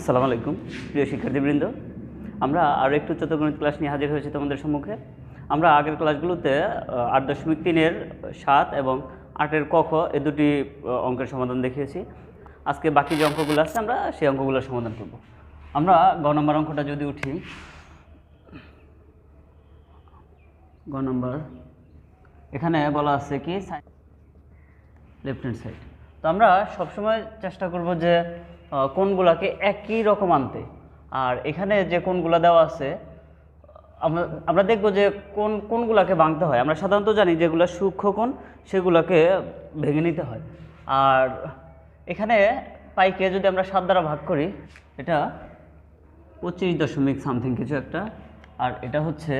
আসসালামু আলাইকুম প্রিয় শিক্ষার্থীবৃন্দ, আমরা আরও একটু চতুর্গণিত ক্লাস নিয়ে হাজির হয়েছি তোমাদের সম্মুখে। আমরা আগের ক্লাসগুলোতে 8.3-এর 7 এবং 8-এর ক খ এই দুটি অঙ্কের সমাধান দেখিয়েছি। আজকে বাকি যে অঙ্কগুলো আছে আমরা সেই অঙ্কগুলোর সমাধান করব। আমরা গ নম্বর অঙ্কটা যদি উঠি, গ নম্বর এখানে বলা আছে কি লেফট হ্যান্ড সাইড। তো আমরা সবসময় চেষ্টা করব যে কোণগুলোকে একই রকম আনতে। আর এখানে যে কোণগুলো দেওয়া আছে আমরা দেখব যে কোণগুলোকে ভাঙতে হয়। আমরা সাধারণত জানি যেগুলো সূক্ষ্ম কোণ সেগুলোকে ভেঙে নিতে হয়। আর এখানে পাইকে যদি আমরা 7 দ্বারা ভাগ করি, এটা 25 কিছু একটা, আর এটা হচ্ছে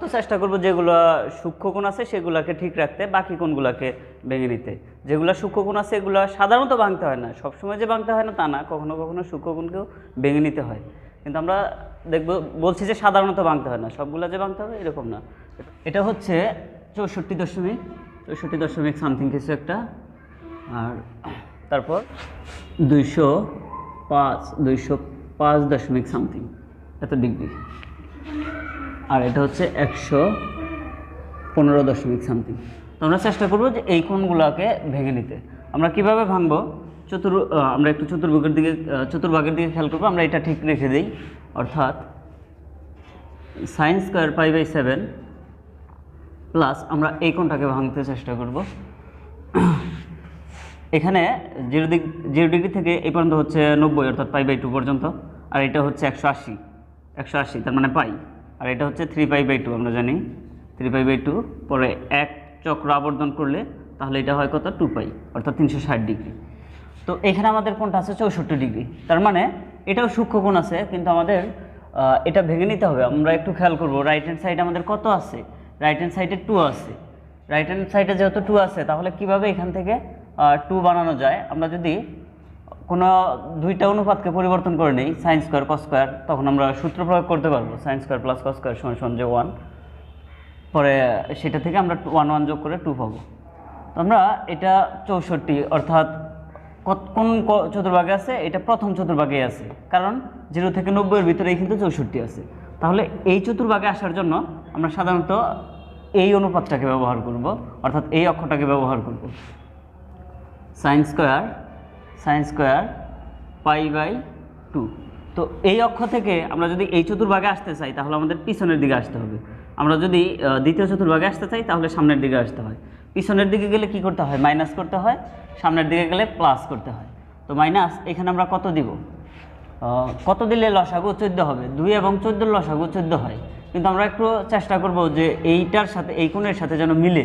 তো চেষ্টা করব যেগুলো সূক্ষ্ম কোণ আছে সেগুলোকে ঠিক রাখতে, বাকি কোণগুলোকে ভেঙে নিতে। যেগুলো সূক্ষ্ম কোণ আছে এগুলো সাধারণত ভাঙতে হয় না, সবসময় যে ভাঙতে হয় না তা না, কখনো কখনো সূক্ষ্ম কোণকেও ভেঙে নিতে হয়। কিন্তু আমরা দেখব বলছি যে সাধারণত ভাঙতে হয় না, সবগুলো যে ভাঙতে হবে এরকম না। এটা হচ্ছে 64.64 কিছু একটা, আর তারপর 205 এত ডিগ্রি, আর এটা হচ্ছে 115 তো আমরা চেষ্টা করব যে এই কোণগুলোকে ভেঙে নিতে। আমরা কিভাবে ভাঙবো, আমরা একটু চতুর্ভাগের দিকে খেয়াল করবো। আমরা এটা ঠিক রেখে দিই, অর্থাৎ sin স্কয়ার π/7 প্লাস আমরা এই কোণটাকে ভাঙতে চেষ্টা করব। এখানে 0 ডিগ্রি থেকে এই পর্যন্ত হচ্ছে 90, অর্থাৎ π/2 পর্যন্ত, আর এটা হচ্ছে 180 তার মানে পাই, আর এটা হচ্ছে 3π/2 আমরা জানি 3π/2 পরে এক চক্র আবর্তন করলে তাহলে এটা হয় কত 2π, অর্থাৎ 360 ডিগ্রি। তো এখানে আমাদের কোণটা আছে 64 ডিগ্রি, তার মানে এটাও সূক্ষ্ম কোণ আছে, কিন্তু আমাদের এটা ভেঙে নিতে হবে। আমরা একটু খেয়াল করব, রাইট হ্যান্ড সাইডে আমাদের কত আছে, রাইট হ্যান্ড সাইডে 2 আছে। রাইট হ্যান্ড সাইডে যেহেতু 2 আছে তাহলে কিভাবে এখান থেকে 2 বানানো যায়, আমরা যদি কোনো দুইটা অনুপাতকে পরিবর্তন করে নিই, sin স্কয়ার cos স্কয়ার, তখন আমরা সূত্র প্রয়োগ করতে পারবো sin square plus cos square সমান যে 1, পরে সেটা থেকে আমরা 1 যোগ করে 2 পাবো। তো আমরা এটা 64, অর্থাৎ কোন চতুর্ভাগে আছে, এটা প্রথম চতুর্ভাগে আছে, কারণ 0 থেকে 90-এর ভিতরেই কিন্তু 64 আছে। তাহলে এই চতুর্ভাগে আসার জন্য আমরা সাধারণত এই অনুপাতটাকে ব্যবহার করব, অর্থাৎ এই অক্ষটাকে ব্যবহার করব, sin স্কয়ার π/2। তো এই অক্ষ থেকে আমরা যদি এই চতুর্ভাগে আসতে চাই তাহলে আমাদের পিছনের দিকে আসতে হবে। আমরা যদি দ্বিতীয় চতুর্ভাগে আসতে চাই তাহলে সামনের দিকে আসতে হয়। পিছনের দিকে গেলে কি করতে হয়, মাইনাস করতে হয়, সামনের দিকে গেলে প্লাস করতে হয়। তো মাইনাস এখানে আমরা কত দিব, কত দিলে লসাগু 14 হবে, 2 এবং 14 লসাগু 14 হয়, কিন্তু আমরা একটু চেষ্টা করব যে এইটার সাথে এই কোণের সাথে যেন মিলে।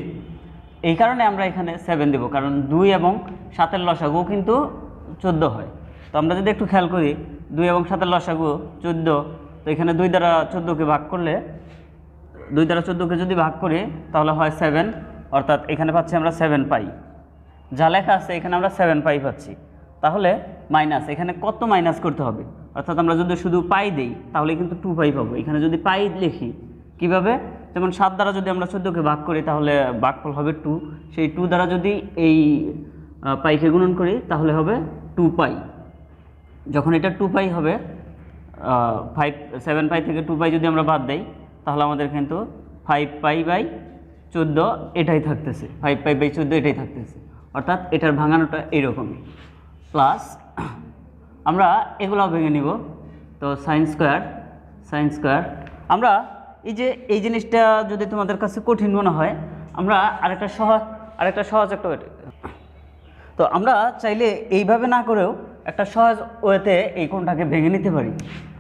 এই কারণে আমরা এখানে 7 দেব, কারণ 2 এবং 7-এর লসাগু কিন্তু 14 হয়। তো আমরা যদি একটু খেয়াল করি, 2 এবং 7-এর লসাগু 14, তো এখানে 2 দ্বারা 14কে ভাগ করলে, 2 দ্বারা 14কে যদি ভাগ করি তাহলে হয় 7, অর্থাৎ এখানে পাচ্ছি আমরা 7π। যা লেখা আছে এখানে আমরা 7π পাচ্ছি। তাহলে মাইনাস এখানে কত মাইনাস করতে হবে, অর্থাৎ আমরা যদি শুধু পাই দেই তাহলে কিন্তু 2π পাবো। এখানে যদি পাই লিখি কিভাবে, যেমন 7 দ্বারা যদি আমরা 14কে ভাগ করি তাহলে ভাগফল হবে 2, সেই 2 দ্বারা যদি এই পাইকে গুণন করি তাহলে হবে 2π। যখন এটা 2π হবে, 7π থেকে 2π যদি আমরা বাদ দেই তাহলে আমাদের কিন্তু 5π/14 এটাই থাকতেছে, 5π/14 এটাই থাকতেছে, অর্থাৎ এটার ভাঙানোটা এইরকমই। প্লাস আমরা এগুলো ভেঙে নিব। তো sin স্কয়ার আমরা এই জিনিসটা যদি তোমাদের কাছে কঠিন মনে হয়, আমরা আরেকটা সহজ একটা, তো আমরা চাইলে এইভাবে না করেও একটা সহজ ওয়েতে এই কোণটাকে ভেঙে নিতে পারি।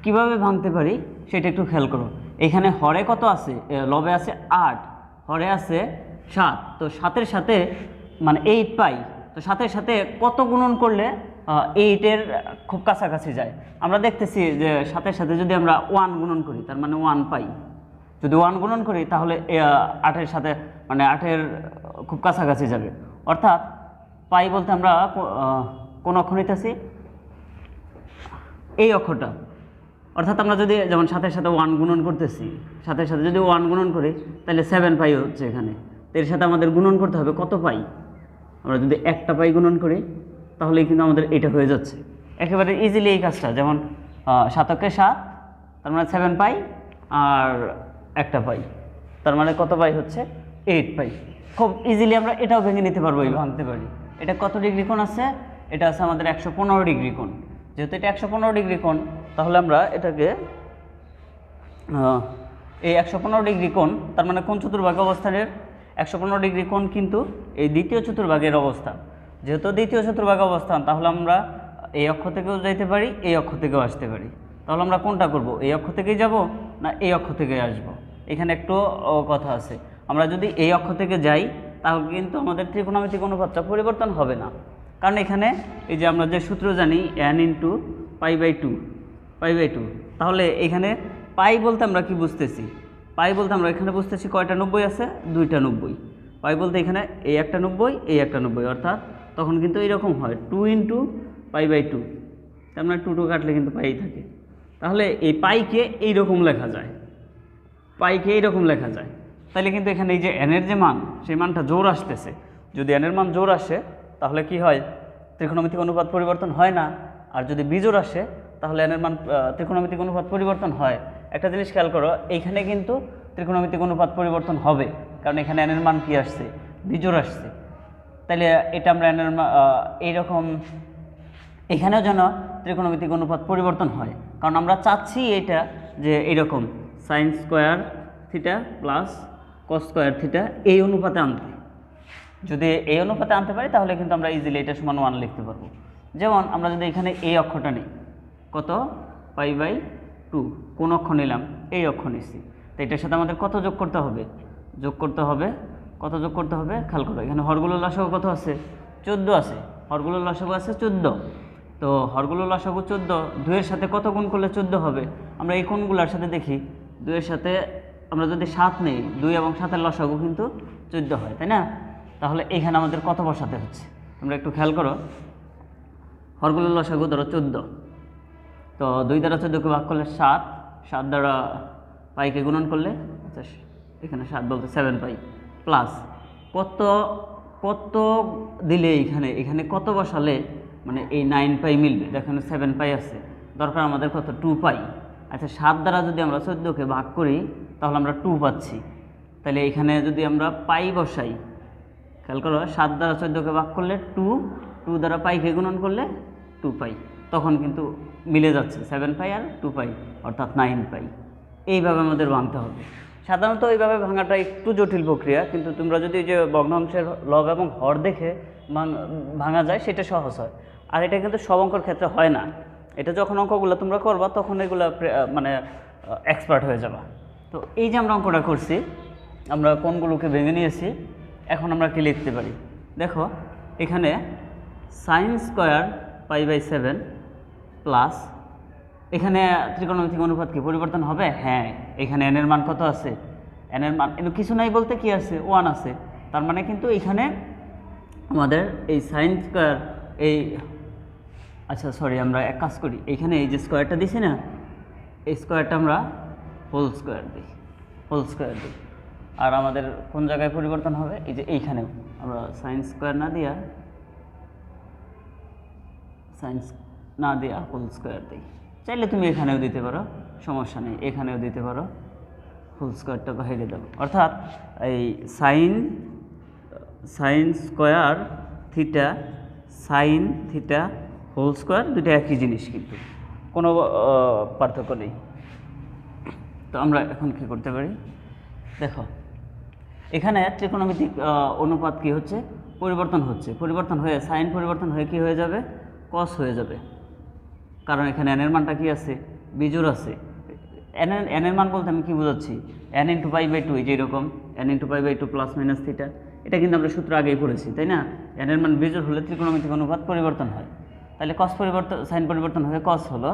কিভাবে ভাঙতে পারি সেটা একটু খেয়াল করো। এখানে হরে কত আছে, লবে আছে 8, হরে আছে 7, তো 7-এর সাথে মানে 8 পাই, তো 7-এর সাথে কত গুণন করলে 8-এর খুব কাছাকাছি যায়। আমরা দেখতেছি যে 7-এর সাথে যদি আমরা 1 গুণন করি তার মানে 1 পাই, যদি 1 গুণন করি তাহলে 8-এর সাথে মানে 8-এর খুব কাছাকাছি যাবে। অর্থাৎ পাই বলতে আমরা কোন অক্ষ নিতেছি, এই অক্ষটা। অর্থাৎ আমরা যদি যেমন 7-এর সাথে 1 গুণন করতেছি, 7-এর সাথে যদি 1 গুণন করি তাহলে 7π হচ্ছে এখানে। তো এর সাথে আমাদের গুণন করতে হবে কত পাই, আমরা যদি একটা পাই গুণন করি তাহলেই কিন্তু আমাদের এটা হয়ে যাচ্ছে। একেবারে ইজিলি এই কাজটা, যেমন 7 7, তার মানে 7 পাই, আর একটা পাই, তার মানে কত পাই হচ্ছে 8 পাই। খুব ইজিলি আমরা এটাও ভেঙে নিতে পারবো, ভাঙতে পারি। এটা কত ডিগ্রি কোণ আছে? এটা আছে আমাদের 115 ডিগ্রি কোণ। যেহেতু এটা 115 ডিগ্রি কোণ, তাহলে আমরা এটাকে এই 115 ডিগ্রি কোণ, তার মানে কোন চতুর্ভাগে অবস্থানের 115 ডিগ্রি কোণ কিন্তু এই দ্বিতীয় চতুর্ভাগের অবস্থান। যেহেতু দ্বিতীয় চতুর্ভাগে অবস্থান, তাহলে আমরা এই অক্ষ থেকেও যাইতে পারি, এই অক্ষ থেকেও আসতে পারি। তাহলে আমরা কোনটা করব? এই অক্ষ থেকেই যাব না এই অক্ষ থেকে আসব? এখানে একটু কথা আছে। আমরা যদি এই অক্ষ থেকে যাই, তাহলে কিন্তু আমাদের ত্রিকোণমিতিক অনুপাতটা পরিবর্তন হবে না, কারণ এখানে এই যে আমরা যে সূত্র জানি n × π/2, তাহলে এখানে পাই বলতে আমরা কি বুঝতেছি? পাই বলতে আমরা এখানে বুঝতেছি কয়টা 90 আছে? 2টা 90। পাই বলতে এখানে এই একটা 90, এই একটা 90, অর্থাৎ তখন কিন্তু এরকম হয় 2 × π/2, তার মানে 2 কাটলে কিন্তু পাই থাকে। তাহলে এই পাইকে এইরকম লেখা যায়, পাইকে এইরকম লেখা যায়। তাহলে কিন্তু এখানে এই যে এনের যে মান, সেই মানটা জোর আসতেছে। যদি এনের মান জোর আসে, তাহলে কি হয়? ত্রিকোণমিতিক অনুপাত পরিবর্তন হয় না। আর যদি বিজোড় আসে, তাহলে এনের মান ত্রিকোণমিতিক অনুপাত পরিবর্তন হয়। একটা জিনিস খেয়াল করো, এইখানে কিন্তু ত্রিকোণমিতিক অনুপাত পরিবর্তন হবে, কারণ এখানে এনের মান কি আসছে? বিজোড় আসছে। তাহলে এটা আমরা এনের এইরকম এখানেও যেন ত্রিকোণমিতিক অনুপাত পরিবর্তন হয়, কারণ আমরা চাচ্ছি এটা যে এইরকম sin² θ প্লাস cos² θ এই অনুপাতে আনতে। যদি এই অনুপাতে আনতে পারি, তাহলে কিন্তু আমরা ইজিলি এটা সমান 1 লিখতে পারবো। যেমন আমরা যদি এখানে এই অক্ষটা নিই, কত? π/2। কোন অক্ষ নিলাম? এই অক্ষ নিচ্ছি। তো এটার সাথে আমাদের কত যোগ করতে হবে? কত যোগ করতে হবে? খেয়াল করো, এখানে হরগুলোর লসাগু কত আছে? 14 আছে। হরগুলোর লসাগু আছে 14। তো হরগুলোর লসাগু 14, 2 এর সাথে কত গুণ করলে 14 হবে? আমরা এই কোণগুলোর সাথে দেখি, 2 এর সাথে আমরা যদি 7 নেই, 2 এবং 7 এর লসাগু কিন্তু 14 হয়, তাই না? তাহলে এখানে আমাদের কত বসাতে হচ্ছে? আমরা একটু খেয়াল করো, হরগুলোর লসাগু ধরো 14, তো 2 দ্বারা 14কে ভাগ করলে 7, 7 দ্বারা পাইকে গুণন করলে, আচ্ছা এখানে 7 বলতে 7 পাই, প্লাস কত দিলে এখানে কত বসালে মানে এই 9 পাই মিলবে? দেখেন 7 পাই আছে, দরকার আমাদের কত? 2 পাই। আচ্ছা 7 দ্বারা যদি আমরা 14কে ভাগ করি, তাহলে আমরা 2 পাচ্ছি। তাহলে এখানে যদি আমরা পাই বসাই, খেয়াল করো, 7 দ্বারা 14কে ভাগ করলে 2 দ্বারা পাইকে গুণন করলে 2 পাই, তখন কিন্তু মিলে যাচ্ছে 7 পাই আর 2 পাই, অর্থাৎ 9 পাই। এইভাবে আমাদের ভাঙতে হবে। সাধারণত এইভাবে ভাঙাটা একটু জটিল প্রক্রিয়া, কিন্তু তোমরা যদি যে ভগ্নাংশের লব এবং হর দেখে ভাঙা যায়, সেটা সহজ হয়। আর এটা কিন্তু সব অঙ্কের ক্ষেত্রে হয় না। এটা যখন অঙ্কগুলো তোমরা করবা, তখন এগুলো মানে এক্সপার্ট হয়ে যাবা। তো এই যে আমরা অঙ্কটা করছি, আমরা কোণগুলোকে ভেঙে নিয়েছি। এখন আমরা কি লিখতে পারি? দেখো এখানে sin² π/7 প্লাস, এখানে ত্রিকোণমিতিক অনুপাত কি পরিবর্তন হবে? হ্যাঁ, এখানে n এর মান কত আছে? n এর মান কিছু নাই বলতে কি আছে? 1 আছে। তার মানে কিন্তু এখানে আমাদের এই sin² এই, আচ্ছা সরি, আমরা এক কাজ করি, এখানে এই যে স্কোয়ারটা দিছি না, এই স্কোয়ারটা আমরা হোল স্কোয়ার দিই। আর আমাদের কোন জায়গায় পরিবর্তন হবে? এই যে এইখানেও আমরা sin² না দিয়া হোল স্কোয়ার দিই। চাইলে তুমি এখানেও দিতে পারো, সমস্যা নেই, এখানেও দিতে পারো, হোল স্কোয়ারটা বাইরে দাও। অর্থাৎ এই sin² θ হোল স্কোয়ার দুটো একই জিনিস, কিন্তু কোনো পার্থক্য নেই। তো আমরা এখন কি করতে পারি? দেখো এখানে ত্রিকোণমিতিক অনুপাত কি হচ্ছে? পরিবর্তন হয়ে সাইন পরিবর্তন হয়ে কি হয়ে যাবে? কস হয়ে যাবে, কারণ এখানে n এর মানটা কি আছে? বিজোড় আছে। n এর মান বলতে আমি কি বোঝাচ্ছি? n × π/2, এই যে এরকম n × π/2 প্লাস মাইনাস θ, এটা কিন্তু আমরা সূত্র আগেই পড়েছি, তাই না? n এর মান বিজোড় হলে ত্রিকোণমিতিক অনুপাত পরিবর্তন হয়। তাহলে কস পরিবর্তন, সাইন পরিবর্তন হয়ে কস হলো,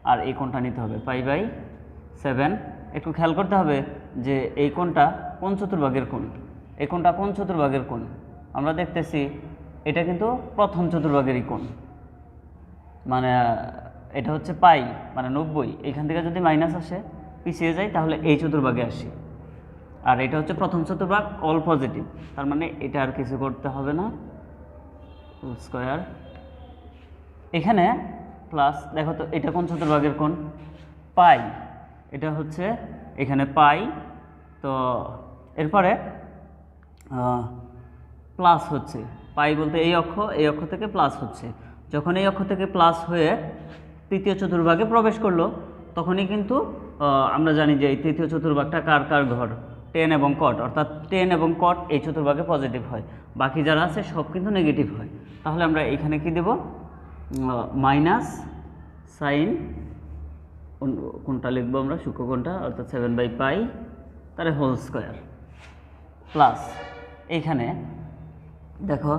আর এই কোণটা নিতে হবে π/7। একটু খেয়াল করতে হবে যে এই কোণটা কোন চতুর্ভাগের কোণ? এই কোণটা কোন চতুর্ভাগের কোণ? আমরা দেখতেছি এটা কিন্তু প্রথম চতুর্ভাগেরই কোণ, মানে এটা হচ্ছে পাই, মানে 90। এখান থেকে যদি মাইনাস আসে, পিছিয়ে যায়, তাহলে এই চতুর্ভাগে আসি। আর এটা হচ্ছে প্রথম চতুর্ভাগ, অল পজিটিভ, তার মানে এটা আর কিছু করতে হবে না, হোল স্কোয়ার। এখানে প্লাস দেখো তো এটা কোন চতুর্ভাগের কোণ, পাই, এটা হচ্ছে এখানে পাই। তো এরপরে প্লাস হচ্ছে পাই বলতে এই অক্ষ থেকে প্লাস হচ্ছে, যখন এই অক্ষ থেকে প্লাস হয়ে তৃতীয় চতুর্ভাগে প্রবেশ করলো তখনই কিন্তু আমরা জানি যে এই তৃতীয় চতুর্ভাগটা কার কার ঘর, টেন এবং কট, অর্থাৎ টেন এবং কট এই চতুর্ভাগে পজিটিভ হয়, বাকি যারা আছে সব কিন্তু নেগেটিভ হয়। তাহলে আমরা এখানে কি দেব, মাইনাস সাইন, কোনটা লিখবো আমরা, সূক্ষ্মকোণটা, অর্থাৎ 7/পাই তার হোল স্কোয়ার, প্লাস এইখানে দেখো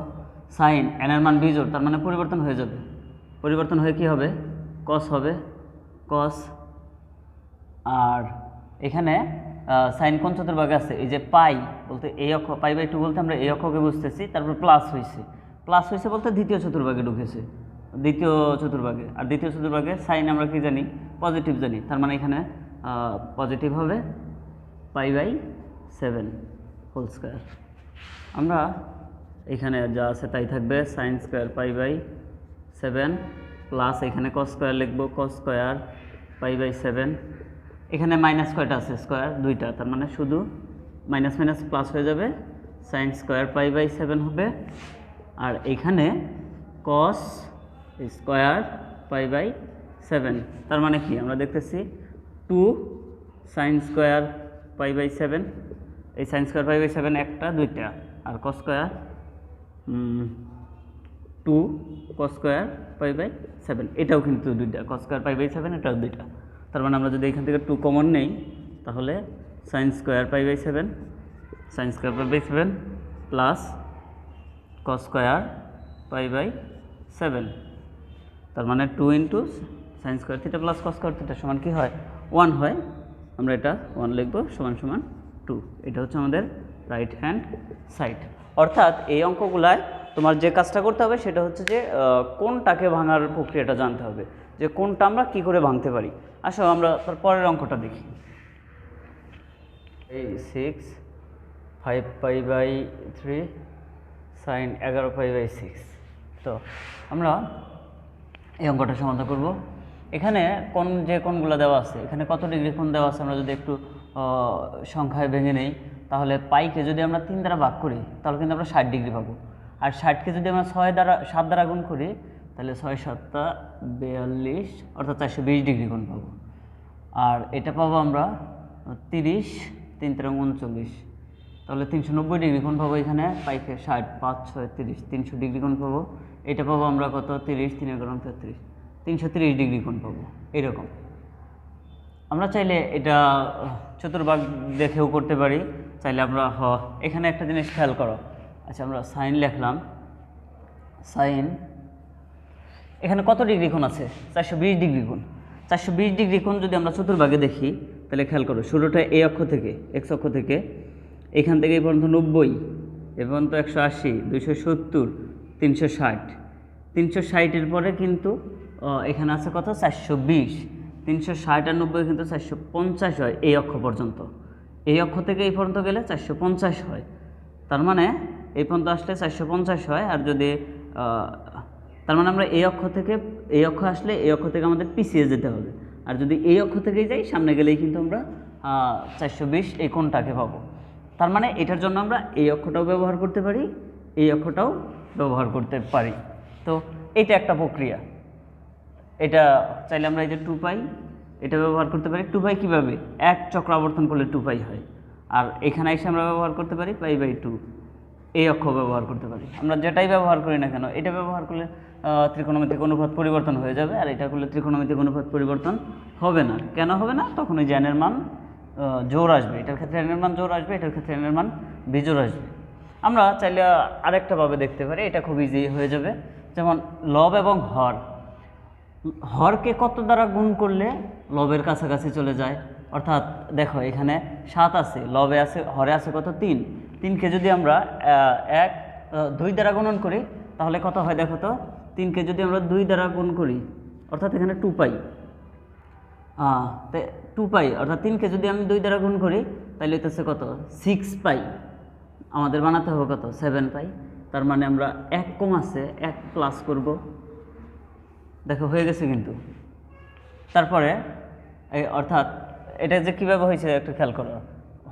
সাইন এন এর মান বিজোড়, তার মানে পরিবর্তন হয়ে যাবে, পরিবর্তন হয়ে কি হবে, কস হবে, কস। আর এখানে সাইন কোন চতুর্ভাগে আছে, এই যে পাই বলতে এই অক্ষ, পাই/2 বলতে আমরা এই অক্ষকে বুঝতেছি, তারপর প্লাস হয়েছে বলতে দ্বিতীয় চতুর্ভাগে ঢুকেছে, দ্বিতীয় চতুর্ভাগে। আর দ্বিতীয় চতুর্ভাগে সাইন আমরা কি জানি, পজিটিভ জানি, তার মানে এখানে পজিটিভ হবে π/7 হোল স্কোয়ার। আমরা এখানে যা আছে তাই থাকবে, সাইন স্কোয়ার π/7 প্লাস এখানে কস স্কোয়ার লিখবো, কস স্কোয়ার π/7, এখানে মাইনাস কয়টা আছে, স্কোয়ার দুইটা, তার মানে শুধু মাইনাস মাইনাস প্লাস হয়ে যাবে, সাইন স্কোয়ার π/7 হবে। আর এখানে কস স্কোয়ার π/7, তার মানে কি আমরা দেখতেছি 2 সাইন স্কোয়ার π/7, এই সাইন স্কোয়ার π/7 একটা দুইটা, আর কস স্কোয়ার 2 কস স্কোয়ার π/7, এটাও কিন্তু দুইটা, কস স্কোয়ার π/7 এটাও দুইটা, তার মানে আমরা যদি এখান থেকে 2 কমন নেই তাহলে sine square π/7 plus cos square π/7, তার মানে 2 into sine square theta plus cos square theta সমান কি হয়, 1 হয়। আমরা এটা 1 লিখবো, সমান সমান 2। এটা হচ্ছে আমাদের রাইট হ্যান্ড সাইড। অর্থাৎ এই অঙ্কগুলায় তোমার যে কাজটা করতে হবে সেটা হচ্ছে যে কোনটাকে ভাঙার প্রক্রিয়াটা জানতে হবে, যে কোনটা আমরা কি করে ভাঙতে পারি। আসো আমরা তার পরের অঙ্কটা দেখি। এই 6 5π/3 সাইন 11π/6। তো আমরা এই অঙ্কটা সমাধান করব। এখানে যে কোণগুলো দেওয়া আছে, এখানে কত ডিগ্রি কোণ দেওয়া আছে আমরা যদি একটু সংখ্যায় ভেঙে নেই, তাহলে পাইকে যদি আমরা 3 দ্বারা ভাগ করি তাহলে কিন্তু আমরা 60 ডিগ্রি পাবো। আর 60কে যদি আমরা 7 দ্বারা গুণ করি তাহলে 6 × 7 = 42, অর্থাৎ 420 ডিগ্রি কোণ পাবো। আর এটা পাবো আমরা 30, 3 × 39, তাহলে 390 ডিগ্রি কোণ পাবো। এখানে পাইকে 60, 5, 6, 30, 300 ডিগ্রি কোণ পাবো। এটা পাবো আমরা কত, 30, 3 × 33, 330 ডিগ্রি কোণ পাবো। এরকম আমরা চাইলে এটা চতুর্ভাগ দেখেও করতে পারি, চাইলে আমরা এখানে একটা জিনিস খেয়াল করো। আচ্ছা, আমরা সাইন লিখলাম, সাইন এখানে কত ডিগ্রি কোণ আছে, 420 ডিগ্রি কোণ। 420 ডিগ্রি কোণ যদি আমরা চতুর্ভাগে দেখি তাহলে খেয়াল করো, শুরুটা এই অক্ষ থেকে, এক্স অক্ষ থেকে, এখান থেকে এই পর্যন্ত 90, এ পর্যন্ত 180, 270, 360, 360 পরে কিন্তু এখানে আছে কত, 420, 360 আর 90 কিন্তু 450 হয় এই অক্ষ পর্যন্ত। এই অক্ষ থেকে এই পর্যন্ত গেলে 450 হয়, তার মানে এই পর্যন্ত আসলে 450 হয়। আর যদি তার মানে আমরা এই অক্ষ থেকে এই অক্ষ আসলে এই অক্ষ থেকে আমাদের পিছিয়ে যেতে হবে, আর যদি এই অক্ষ থেকেই যাই সামনে গেলেই কিন্তু আমরা 420 এই কোণটাকে পাবো। তার মানে এটার জন্য আমরা এই অক্ষটাও ব্যবহার করতে পারি, এই অক্ষটাও ব্যবহার করতে পারি। তো এটা একটা প্রক্রিয়া। এটা চাইলে আমরা এই যে 2π এটা ব্যবহার করতে পারি। 2π কীভাবে, এক চক্র আবর্তন করলে 2π হয়। আর এখানে এসে আমরা ব্যবহার করতে পারি π/2, এই অক্ষ ব্যবহার করতে পারি। আমরা যেটাই ব্যবহার করি না কেন, এটা ব্যবহার করলে ত্রিকোণমিতিক অনুপাত পরিবর্তন হয়ে যাবে, আর এটা করলে ত্রিকোণমিতিক অনুপাত পরিবর্তন হবে না। কেন হবে না? তখন ওই জ্ঞানের মান জোর আসবে, এটার ক্ষেত্রে এনের মান জোর আসবে, এটার ক্ষেত্রে এনের মান বিজোড় আসবে। আমরা চাইলে আরেকটাভাবে দেখতে পারি, এটা খুব ইজি হয়ে যাবে। যেমন লব এবং হর, হরকে কত দ্বারা গুণ করলে লবের কাছাকাছি চলে যায়। অর্থাৎ দেখো এখানে 7 আছে, লবে আছে, হরে আছে কত, 3। 3কে যদি আমরা 2 দ্বারা গুণন করি তাহলে কত হয় দেখো তো, 3কে যদি আমরা 2 দ্বারা গুণ করি অর্থাৎ এখানে 2π, 2π অর্থাৎ 3কে যদি আমি 2 দ্বারা গুণ করি তাহলে হইতেছে কত, 6π। আমাদের বানাতে হবে কত, 7π। তার মানে আমরা 1 কম আছে, 1 প্লাস করব, দেখো হয়ে গেছে কিন্তু। তারপরে এই অর্থাৎ এটা যে কীভাবে হয়েছে একটু খেয়াল করো,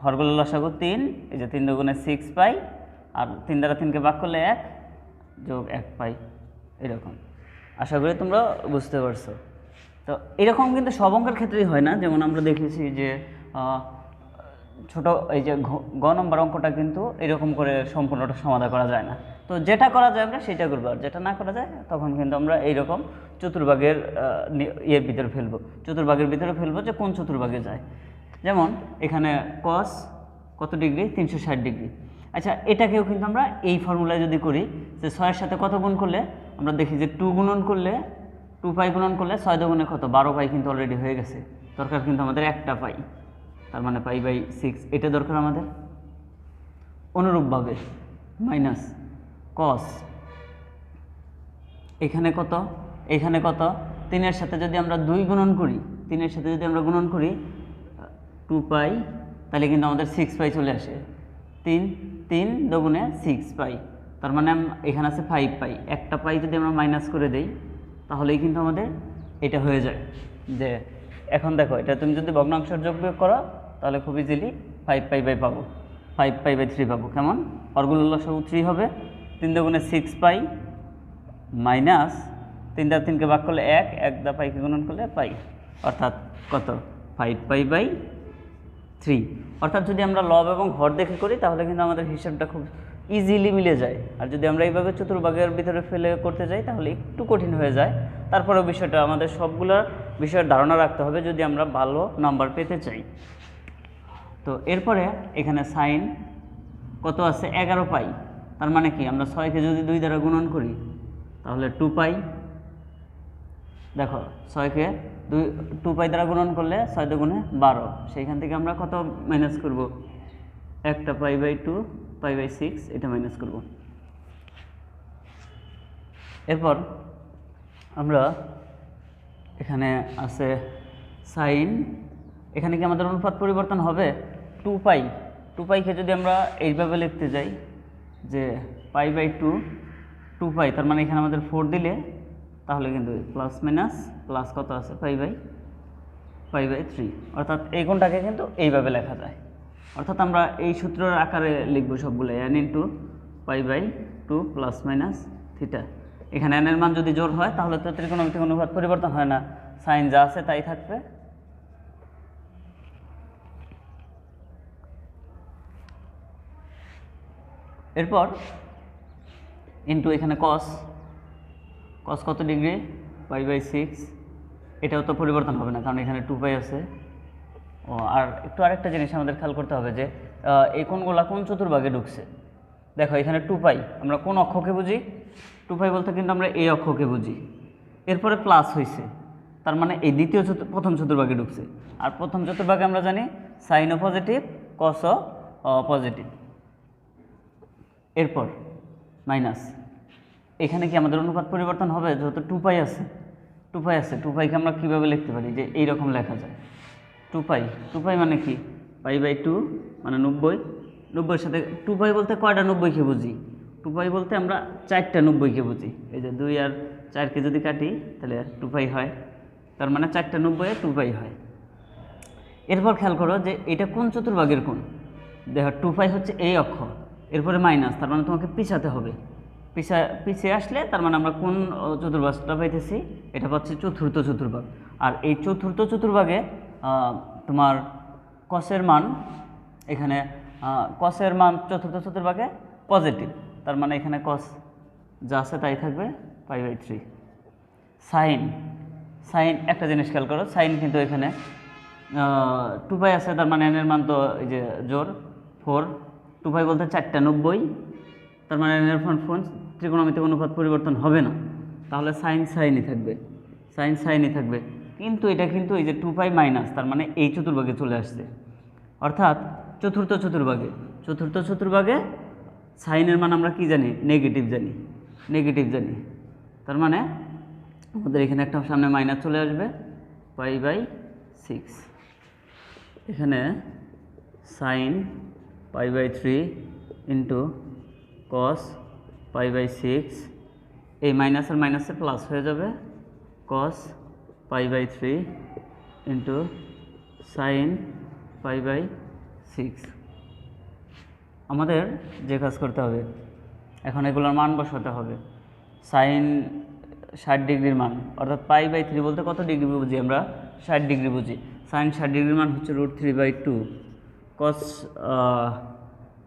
হরগুলো লসাগু 3, এই যে 3 দুগুণে 6 পাই, আর 3 দ্বারা 3কে ভাগ করলে 1 যোগ 1 পাই, এরকম। আশা করি তোমরা বুঝতে পারছো। তো এরকম কিন্তু সব অঙ্কের ক্ষেত্রেই হয় না, যেমন আমরা দেখেছি যে ছোট এই যে গ নম্বর অঙ্কটা কিন্তু এরকম করে সম্পূর্ণটা সমাধান করা যায় না। তো যেটা করা যায় আমরা সেটা করবো, আর যেটা না করা যায় তখন কিন্তু আমরা এইরকম চতুর্ভাগের ইয়ের ভিতরে ফেলবো, চতুর্ভাগের ভিতরে ফেলবো যে কোন চতুর্ভাগে যায়। যেমন এখানে কস কত ডিগ্রি, 360 ডিগ্রি। আচ্ছা, এটাকেও কিন্তু আমরা এই ফর্মুলায় যদি করি যে 6-এর সাথে কত গুণ করলে, আমরা দেখি যে 2 গুণন করলে 2 পাই গুণন করলে 6 দুগুণে কত, 12 পাই কিন্তু অলরেডি হয়ে গেছে। দরকার কিন্তু আমাদের একটা পাই, তার মানে পাই/6, এটা দরকার আমাদের। অনুরূপভাবে মাইনাস কস এখানে কত, এখানে কত, 3-এর সাথে যদি আমরা 2 গুণন করি, 3-এর সাথে যদি আমরা গুণন করি 2 পাই, তাহলে কিন্তু আমাদের 6 পাই চলে আসে। 3 দুগুণে 6 পাই, তার মানে এখানে আছে 5 পাই। একটা পাই যদি আমরা মাইনাস করে দেই তাহলেই কিন্তু আমাদের এটা হয়ে যায়। যে এখন দেখো, এটা তুমি যদি ভগ্নাংশের যোগ বিয়োগ করো তাহলে খুব ইজিলি 5 পাই পাবো, 5 পাই/3 পাবো। কেমন? হরগুলো লসাগু 3 হবে, 3 দুগুণে 6 পাই মাইনাস 3 দ্বারা 3কে ভাগ করলে 1 দ্বারা পাইকে গুণন করলে পাই, অর্থাৎ কত, 5 পাই/3। অর্থাৎ যদি আমরা লব এবং হর দেখে করি তাহলে কিন্তু আমাদের হিসাবটা খুব ইজিলি মিলে যায়। আর যদি আমরা এইভাবে চতুর্ভাগের ভিতরে ফেলে করতে যাই তাহলে একটু কঠিন হয়ে যায়। তারপরেও বিষয়টা আমাদের সবগুলো বিষয়ের ধারণা রাখতে হবে যদি আমরা ভালো নাম্বার পেতে চাই। তো এরপরে এখানে সাইন কত আছে, 11 পাই। তার মানে কি, আমরা 6কে যদি 2 দ্বারা গুণন করি তাহলে 2 পাই। দেখো 6কে 2 পাই দ্বারা গুণন করলে 6 দুগুণে 12, সেইখান থেকে আমরা কত মাইনাস করব, একটা পাই/2, পাই/6, এটা মাইনাস করব। এরপর আমরা এখানে আছে সাইন, এখানে কি আমাদের অনুপাত পরিবর্তন হবে, 2 পাইকে যদি আমরা এইভাবে লিখতে যাই যে পাই/2, 2 পাই, তার মানে এখানে আমাদের 4 দিলে তাহলে কিন্তু প্লাস মাইনাস প্লাস কত আছে, পাই/3। অর্থাৎ এই কোণটাকে কিন্তু এইভাবে লেখা যায়। অর্থাৎ আমরা এই সূত্রের আকারে লিখব সবগুলো, n × পাই/2 প্লাস মাইনাস থিটা। এখানে n এর মান যদি জোড় হয় তাহলে তো ত্রিকোণমিতিক অনুপাত পরিবর্তন হয় না, সাইন যা আছে তাই থাকবে। এরপর ইন্টু এখানে কস কত ডিগ্রি, পাই/6, এটাও তো পরিবর্তন হবে না কারণ এখানে 2 পাই আছে। ও আর একটু আরেকটা জিনিস আমাদের খেয়াল করতে হবে যে এই কোণগুলা কোন চতুর্ভাগে ঢুকছে। দেখো এখানে 2 পাই আমরা কোন অক্ষকে বুঝি, 2 পাই বলতে কিন্তু আমরা এই অক্ষকে বুঝি। এরপরে প্লাস হয়েছে, তার মানে এই প্রথম চতুর্ভাগে ঢুকছে। আর প্রথম চতুর্ভাগে আমরা জানি সাইনও পজিটিভ, কসও পজিটিভ। এরপর মাইনাস, এখানে কি আমাদের অনুপাত পরিবর্তন হবে, যেহেতু 2 পাই আছে, 2 পাইকে আমরা কীভাবে লিখতে পারি, যে এইরকম লেখা যায় 2 পাই মানে কি, পাই/2 মানে 90-এর সাথে 2 পাই বলতে কয়টা 90কে বুঝি, 2 পাই বলতে আমরা 4টা 90কে বুঝি। এই যে 2 আর 4কে যদি কাটি তাহলে 2 পাই হয়, তার মানে 4টা 90-এ 2 পাই হয়। এরপর খেয়াল করো যে এটা কোন চতুর্ভাগের কোণ, দেখো 2 পাই হচ্ছে এই অক্ষ, এরপরে মাইনাস, তার মানে তোমাকে পিছাতে হবে, পিছিয়ে আসলে তার মানে আমরা কোন চতুর্ভাগটা পাইতেছি, এটা পাচ্ছি চতুর্থ চতুর্ভাগ। আর এই চতুর্থ চতুর্ভাগে তোমার কসের মান, এখানে কসের মান চতুর্থ চতুর্ভাগে পজিটিভ, তার মানে এখানে কস যা আছে তাই থাকবে, পাই/3। সাইন একটা জিনিস খেয়াল করো, সাইন কিন্তু এখানে 2 পাই আছে, তার মানে n এর মান তো এই যে জোর 4, 2 পাই বলতে 4টা 90, তার মানে n এর মান 4, ত্রিকোণমিতিক অনুপাত পরিবর্তন হবে না, তাহলে সাইনই থাকবে। কিন্তু এটা কিন্তু এই যে 2 পাই মাইনাস, তার মানে এই চতুর্ভাগে চলে আসছে, অর্থাৎ চতুর্থ চতুর্ভাগে সাইনের মান আমরা কি জানি, নেগেটিভ জানি, তার মানে আমাদের এখানে একটা সামনে মাইনাস চলে আসবে, পাই/6। এখানে সাইন পাই/3 ইন্টু কস পাই/6, এই মাইনাসের প্লাস হয়ে যাবে, cos pi by 3 into sine pi by 6। আমাদের যে কাজ করতে হবে এখন এগুলোর মান বসাতে হবে। সাইন 60 ডিগ্রির মান, অর্থাৎ পাই বাই 3 বলতে কত ডিগ্রি বুঝি আমরা? 60 ডিগ্রি বুঝি। সাইন 60 ডিগ্রির মান হচ্ছে √3/2।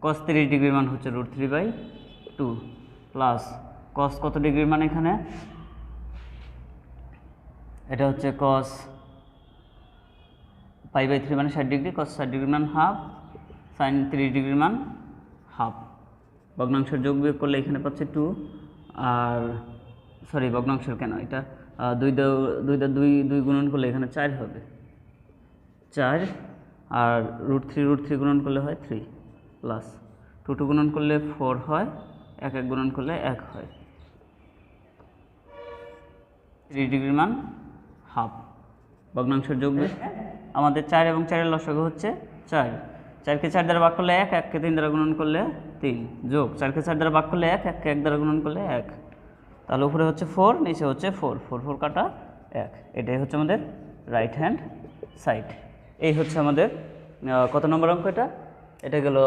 কস 30 ডিগ্রির মান হচ্ছে √3/2 প্লাস কস কত ডিগ্রির মান এখানে? এটা হচ্ছে কস পাই বাই 3 মানে 60 ডিগ্রি, কস 60 ডিগ্রির মান হাফ, সাইন 30 ডিগ্রির মান হাফ। ভগ্নাংশের যোগ বিয়োগ করলে এখানে পাচ্ছে 2, আর সরি ভগ্নাংশের কেন, এটা 2 গুণন করলে এখানে 4 হবে, 4, আর √3 গুণন করলে হয় 3, প্লাস 2 গুণন করলে 4 হয়, 1 গুণন করলে 1 হয়। 30 ডিগ্রির মান হাফ। ভগ্নাংশের যোগ বিয়োগ আমাদের 4 এবং 4 এর লসাগু হচ্ছে 4। 4কে 4 দ্বারা ভাগ করলে 1, 1কে 3 দ্বারা গুণন করলে 3, যোগ 4কে 4 দ্বারা ভাগ করলে 1, 1কে 1 দ্বারা গুণন করলে 1। তাহলে উপরে হচ্ছে 4, নিচে হচ্ছে 4, 4 কাটা 1। এটাই হচ্ছে আমাদের রাইট হ্যান্ড সাইড। এই হচ্ছে আমাদের কত নম্বর অঙ্ক? এটা গেল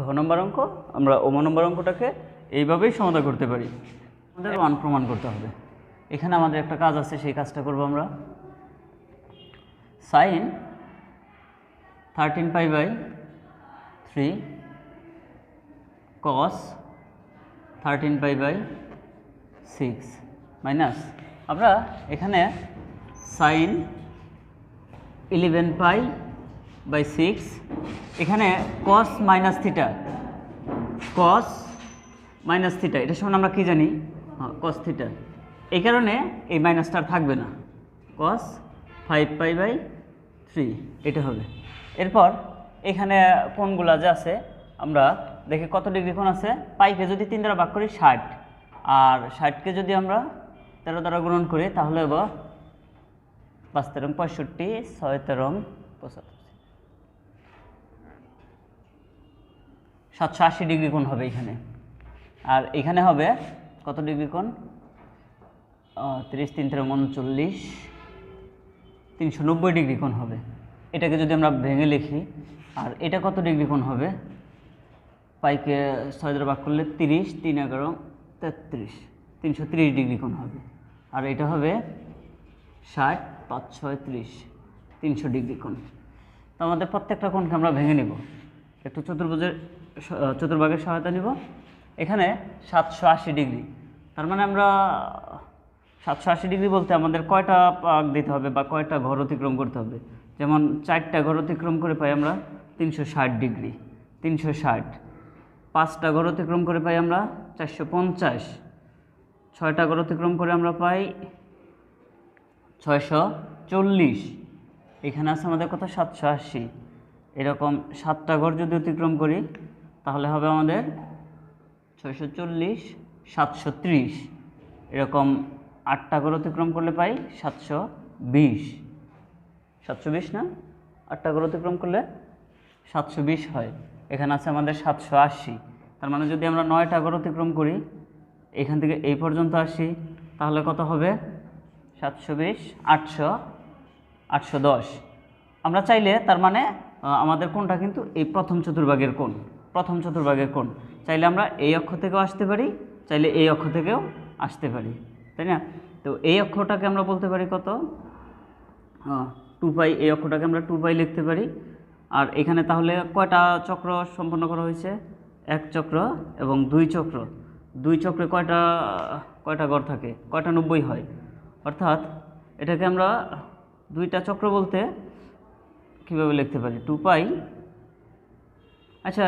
ঘ নম্বর অঙ্ক। আমরা ওম নম্বর অঙ্কটাকে এইভাবেই সমাধান করতে পারি। আমাদের 1 প্রমাণ করতে হবে। এখানে আমাদের একটা কাজ আছে, সেই কাজটা করব আমরা। Sine 13 pi by 3 cos 13 pi by 6 minus, আমরা এখানে সাইন 11 পাই বাই 6, এখানে cos minus theta, cos minus theta, এটা সমান আমরা কি জানি? Cos theta. এই কারণে এই মাইনাসটা থাকবে না, কস 5 পাই বাই 3 এটা হবে। এরপর এখানে কোণগুলা যে আছে আমরা দেখি কত ডিগ্রি কোণ আছে। পাইকে যদি 3 দ্বারা ভাগ করি 60, আর 60কে যদি আমরা 13 দ্বারা গুণন করি তাহলে হবে 5 13 65, 6 13 75, 780 ডিগ্রি কোণ হবে এখানে। আর এখানে হবে কত ডিগ্রি কোণ? 30 3 39, 390 ডিগ্রি কোণ হবে। এটাকে যদি আমরা ভেঙে লিখি, আর এটা কত ডিগ্রি কোণ হবে? পাইকে 6 দ্বারা ভাগ করলে 30, 3 11 33, 330 ডিগ্রি কোণ হবে। আর এটা হবে 60 5 6 30, 300 ডিগ্রি কোণ। তো আমাদের প্রত্যেকটা কোণকে আমরা ভেঙে নিব, একটু চতুর্ভাগের সহায়তা নিব। এখানে 780 ডিগ্রি, তার মানে আমরা 780 ডিগ্রি বলতে আমাদের কয়টা পাক দিতে হবে বা কয়টা ঘর অতিক্রম করতে হবে? যেমন 4টা ঘর অতিক্রম করে পাই আমরা 360 ডিগ্রি, 360। 5টা ঘর অতিক্রম করে পাই আমরা 450, 6টা ঘর অতিক্রম করে আমরা পাই 640। এখানে আছে আমাদের কত? 780। এরকম 7টা ঘর যদি অতিক্রম করি তাহলে হবে আমাদের 640, 730। এরকম 8টা ঘর অতিক্রম করলে পাই 720, 720 না? 8টা ঘর অতিক্রম করলে 720 হয়। এখানে আছে আমাদের 780। তার মানে যদি আমরা 9টা ঘর অতিক্রম করি, এখান থেকে এই পর্যন্ত আসি, তাহলে কত হবে? 720, 800, 810। আমরা চাইলে তার মানে আমাদের কোণটা কিন্তু এই প্রথম চতুর্ভাগের কোণ, প্রথম চতুর্ভাগের কোণ। চাইলে আমরা এই অক্ষ থেকেও আসতে পারি, চাইলে এই অক্ষ থেকেও আসতে পারি, তাই না? তো এই অক্ষটাকে আমরা বলতে পারি কত? 2 পাই। এই অক্ষটাকে আমরা 2 পাই লিখতে পারি। আর এখানে তাহলে কয়টা চক্র সম্পন্ন করা হয়েছে? 1 চক্র এবং 2 চক্র। 2 চক্রে কয়টা ঘর থাকে? কয়টা 90 হয়? অর্থাৎ এটাকে আমরা 2টা চক্র বলতে কীভাবে লিখতে পারি? 2 পাই, আচ্ছা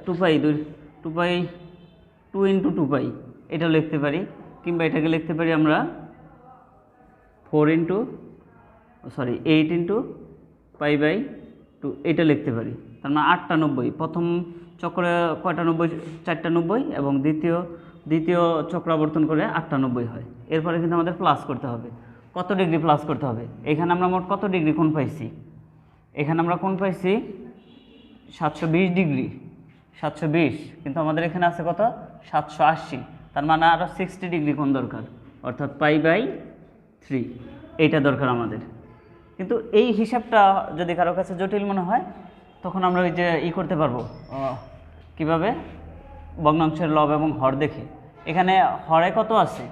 2 পাই 2 পাই 2 × 2 পাই এটা লিখতে পারি, কিংবা এটাকে লিখতে পারি আমরা 8 × পাই বাই 2 এটা লিখতে পারি। তার মানে 8টা 90। প্রথম চক্রে কয়টা 90? 4টা 90, এবং দ্বিতীয় চক্রাবর্তন করে 8টা 90 হয়। এরপরে কিন্তু আমাদের প্লাস করতে হবে। কত ডিগ্রি প্লাস করতে হবে? এখানে আমরা মোট কত ডিগ্রি কোণ পাইছি? এখানে আমরা কোণ পাইছি 720 ডিগ্রি, 720, কিন্তু আমাদের এখানে আছে কত? 780। তার মানে আরও 60 ডিগ্রি কোণ দরকার, অর্থাৎ পাই বাই 3, এইটা দরকার আমাদের। কিন্তু এই হিসাবটা যদি কারো কাছে জটিল মনে হয় তখন আমরা ওই যে করতে পারবো, কিভাবে, ভগ্নাংশের লব এবং হর দেখে। এখানে হরে কত আছে,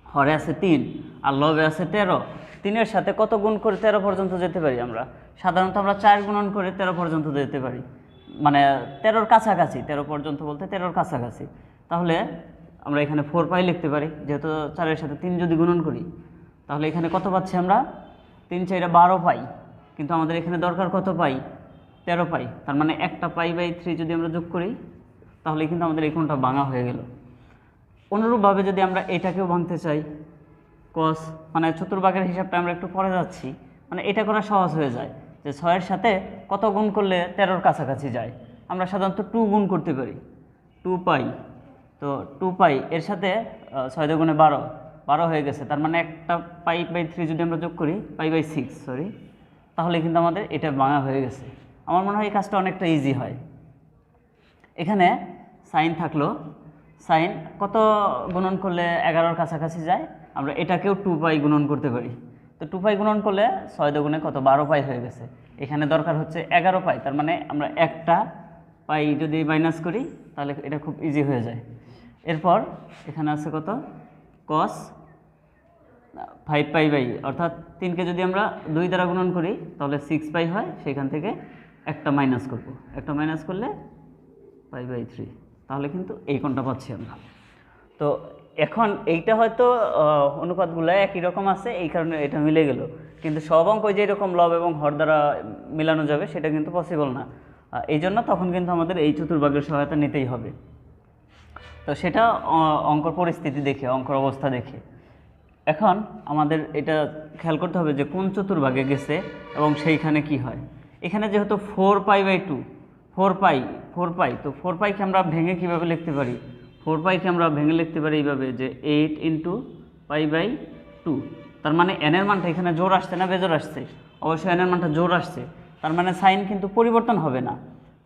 হরে আছে 3 আর লবে আছে 13। 3-এর সাথে কত গুণ করে 13 পর্যন্ত যেতে পারি আমরা? সাধারণত আমরা 4 গুণন করে 13 পর্যন্ত যেতে পারি, মানে 13-র কাছাকাছি, 13 পর্যন্ত বলতে 13-র কাছাকাছি। তাহলে আমরা এখানে 4 পাই লিখতে পারি, যেহেতু 4-এর সাথে 3 যদি গুণন করি তাহলে এখানে কত পাচ্ছি আমরা? 3 4 12 পাই, কিন্তু আমাদের এখানে দরকার কত পাই? 13 পাই। তার মানে একটা π/3 যদি আমরা যোগ করি তাহলে কিন্তু আমাদের এই কোণটা ভাঙা হয়ে গেল। অনুরূপভাবে যদি আমরা এটাকেও ভাঙতে চাই, cos, মানে চতুর্ভাগের হিসাবটা আমরা একটু পরে যাচ্ছি, মানে এটা করা সহজ হয়ে যায় যে 6-এর সাথে কত গুণ করলে 13-র কাছাকাছি যায়। আমরা সাধারণত 2 গুণ করতে পারি, 2 পাই। তো 2 পাই এর সাথে 6 × 12, 12 হয়ে গেছে। তার মানে একটা π/3 যদি আমরা যোগ করি, π/6 সরি, তাহলে কিন্তু আমাদের এটা ভাঙা হয়ে গেছে। আমার মনে হয় এই কাজটা অনেকটা ইজি হয়। এখানে সাইন থাকলো, সাইন কত গুণন করলে 11-র কাছাকাছি যায়? আমরা এটাকেও 2 পাই গুণন করতে পারি। তো 2 পাই গুণন করলে 6 × 2 কত? 12 পাই হয়ে গেছে। এখানে দরকার হচ্ছে 11 পাই। তার মানে আমরা একটা পাই যদি মাইনাস করি তাহলে এটা খুব ইজি হয়ে যায়। এরপর এখানে আছে কত? cos 5 পাই বাই, অর্থাৎ 3কে যদি আমরা 2 দ্বারা গুণন করি তাহলে 6 পাই হয়, সেখান থেকে একটা মাইনাস করব, একটা মাইনাস করলে π/3, তাহলে কিন্তু এই কোণটা পাচ্ছি আমরা। তো এখন এইটা হয়তো অনুপাতগুলো একই রকম আছে, এই কারণে এটা মিলে গেল, কিন্তু সব অঙ্ক যে এরকম লব এবং হর দ্বারা মেলানো যাবে সেটা কিন্তু পসিবল না। এই জন্য তখন কিন্তু আমাদের এই চতুর্ভাগের সহায়তা নিতেই হবে। তো সেটা অঙ্কর পরিস্থিতি দেখে, অঙ্কর অবস্থা দেখে। এখন আমাদের এটা খেয়াল করতে হবে যে কোন চতুর্ভাগে গেছে এবং সেইখানে কি হয়। এখানে যেহেতু 4 π/2, 4 পাই, তো 4 পাইকে আমরা ভেঙে কীভাবে লিখতে পারি? 4 পাইকে আমরা ভেঙে লিখতে পারি এইভাবে যে 8 × π/2। তার মানে এনের মানটা এখানে জোর আসছে না বেজোর আসছে? অবশ্যই এনের মানটা জোর আসছে। তার মানে সাইন কিন্তু পরিবর্তন হবে না,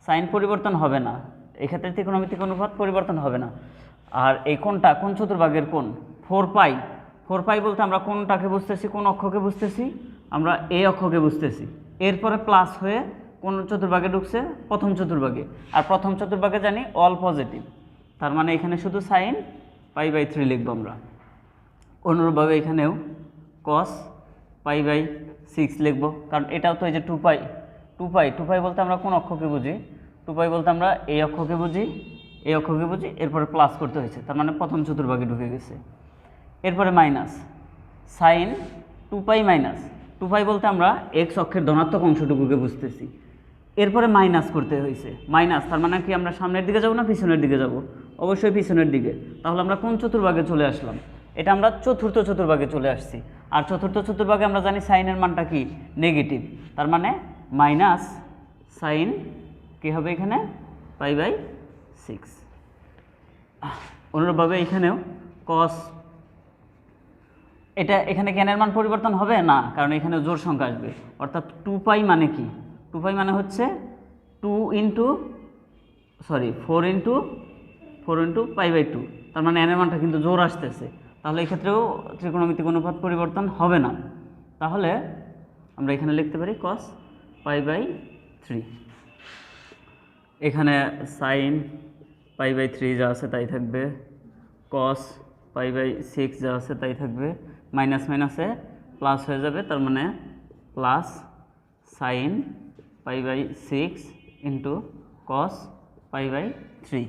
সাইন পরিবর্তন হবে না, এক্ষেত্রে ত্রিকোণমিতিক অনুপাত পরিবর্তন হবে না। আর এই কোণটা কোন চতুর্ভাগের কোণ? 4 পাই। 4 পাই বলতে আমরা কোনটাকে বুঝতেছি, কোন অক্ষকে বুঝতেছি? আমরা এই অক্ষকে বুঝতেছি। এরপরে প্লাস হয়ে কোন চতুর্ভাগে ঢুকছে? প্রথম চতুর্ভাগে। আর প্রথম চতুর্ভাগে জানি অল পজিটিভ, তার মানে এখানে শুধু সাইন π/3 লিখব আমরা। অনুরূপভাবে এখানেও cos π/6 লিখব, কারণ এটাও তো এই যে 2 পাই। 2 পাই বলতে আমরা কোন অক্ষকে বুঝি? 2 পাই বলতে আমরা এই অক্ষকে বুঝি, এই অক্ষকে বুঝি, এরপরে প্লাস করতে হয়েছে, তার মানে প্রথম চতুর্ভাগে ঢুকে গেছে। এরপরে মাইনাস সাইন 2 পাই মাইনাস, 2 পাই বলতে আমরা এক্স অক্ষের ধনাত্মক অংশটুকুকে বুঝতেছি। এরপরে মাইনাস করতে হয়েছে, মাইনাস, তার মানে কি আমরা সামনের দিকে যাব না পিছনের দিকে যাব? অবশ্যই পিছনের দিকে। তাহলে আমরা কোন চতুর্ভাগে চলে আসলাম? এটা আমরা চতুর্থ চতুর্ভাগে চলে আসছি। আর চতুর্থ চতুর্ভাগে আমরা জানি সাইনের মানটা কি? নেগেটিভ। তার মানে মাইনাস সাইন কী হবে এখানে? π/6। অনুরূপভাবে এখানেও cos, এটা এখানে জ্ঞানের মান পরিবর্তন হবে না, কারণ এখানে জোড় সংখ্যা আসবে। অর্থাৎ 2 পাই মানে কি? 2 পাই মানে হচ্ছে 4 × π/2, তার মানে এনের মানটা কিন্তু জোড় আসতেছে। তাহলে এই ক্ষেত্রেও ত্রিকোণমিতিক অনুপাত পরিবর্তন হবে না। তাহলে আমরা এখানে লিখতে পারি cos π/3। এখানে সাইন π/3 যা আছে তাই থাকবে, cos π/6 যা আছে তাই থাকবে, মাইনাস মাইনাসে প্লাস হয়ে যাবে, তার মানে প্লাস সাইন π/6 × cos π/3।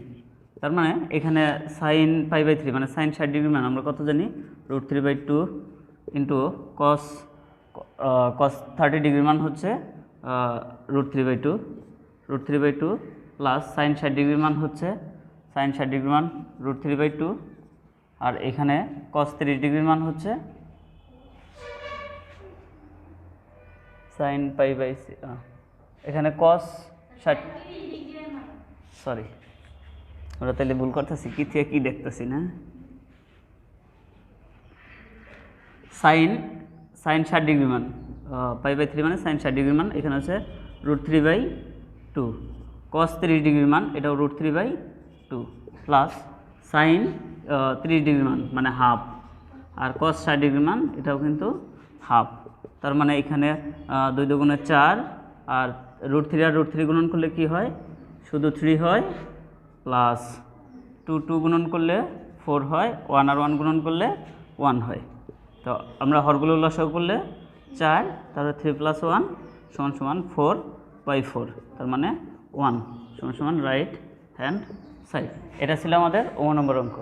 তার মানে এখানে সাইন π/3 মানে সাইন 60 ডিগ্রি মান আমরা কত জানি? √3/2 × cos 30 ডিগ্রি মান হচ্ছে √3/2 প্লাস সাইন 60 ডিগ্রি মান হচ্ছে সাইন 60 ডিগ্রি মান √3/2, আর এখানে cos 30 ডিগ্রির মান হচ্ছে সাইন π/6। এখানে cos 60, সরি আমরা তাহলে ভুল করতেছি, কি থেকে কি দেখতেছি না। সাইন 60 ডিগ্রি মান, π/3 মানে সাইন 60 ডিগ্রি মান, এখানে হচ্ছে √3/2। cos 30 ডিগ্রি মান এটাও √3/2 প্লাস সাইন 30 ডিগ্রি মান মানে আর cos 60 ডিগ্রি মান এটাও কিন্তু হাফ। তার মানে এখানে 2 দুগুণে 4 আর √3 আর √3 গুণন করলে কি হয়, শুধু 3 হয়, প্লাস 2 গুণন করলে 4 হয়, 1 আর 1 গুণন করলে 1 হয়। তো আমরা হরগুলো লসাগু করলে 4, তাহলে 3 + 1 = 4/4, তার মানে 1 = রাইট হ্যান্ড সাইড। এটা ছিল আমাদের 9 নম্বর অঙ্ক।